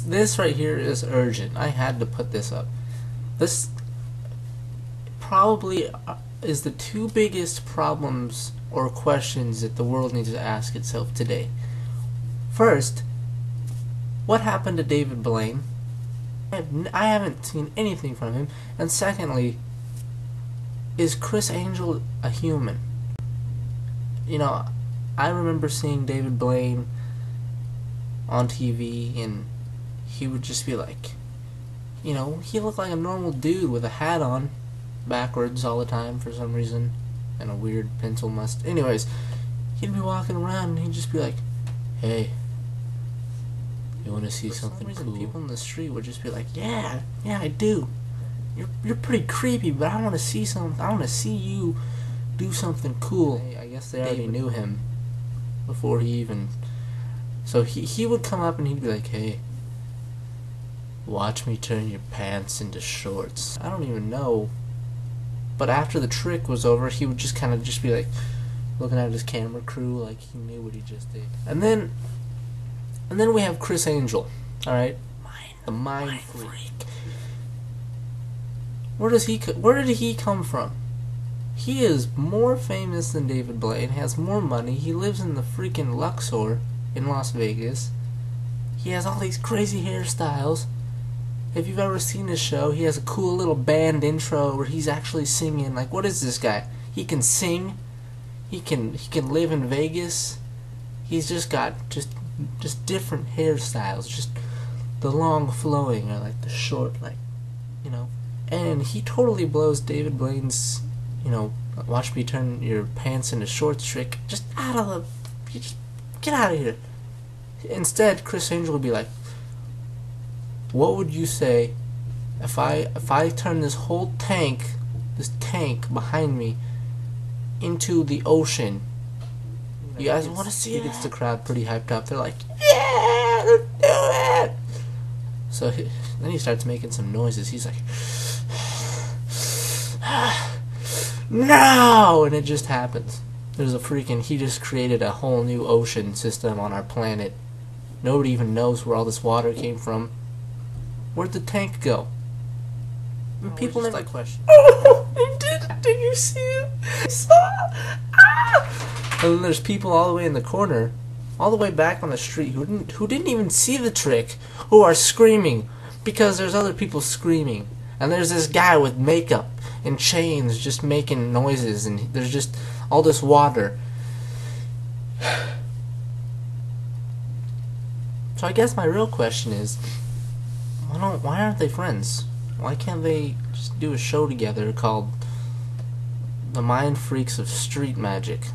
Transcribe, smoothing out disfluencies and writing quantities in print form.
This right here is urgent. I had to put this up. This probably is the two biggest problems or questions that the world needs to ask itself today. First, what happened to David Blaine? I haven't seen anything from him. And secondly, is Criss Angel a human? You know, I remember seeing David Blaine on TV, and he would just be like, you know, he looked like a normal dude with a hat on, backwards all the time for some reason, and a weird pencil mustache. Anyways, he'd be walking around and he'd just be like, hey, you want to see something cool? People in the street would just be like, yeah, I do. You're pretty creepy, but I want to see something. I want to see you do something cool. I guess they already knew him before he even. So he would come up and he'd be like, hey, watch me turn your pants into shorts. I don't even know. But after the trick was over, he would just kind of just be like looking at his camera crew like he knew what he just did. And then we have Criss Angel, alright? The Mind Freak. Where did he come from? He is more famous than David Blaine, has more money, he lives in the freaking Luxor in Las Vegas. He has all these crazy hairstyles. If you've ever seen his show, he has a cool little band intro where he's actually singing. Like, what is this guy? He can sing. He can live in Vegas. He's just got just different hairstyles. Just the long flowing or like the short, like, you know. And he totally blows David Blaine's, you know, watch me turn your pants into shorts trick just out of the. You just get out of here. Instead, Criss Angel would be like, what would you say if I turn this whole tank behind me into the ocean? You guys want to see it? He gets the crowd pretty hyped up. They're like, yeah, let's do it. So then he starts making some noises. He's like, no, and it just happens. There's a freaking, he just created a whole new ocean system on our planet. Nobody even knows where all this water came from. Where'd the tank go? People never question. Oh, did you see it? I saw it. Ah! And then there's people all the way in the corner, all the way back on the street, who didn't even see the trick, who are screaming because there's other people screaming, and there's this guy with makeup and chains just making noises, and there's just all this water. So I guess my real question is, why aren't they friends? Why can't they just do a show together called The Mind Freaks of Street Magic?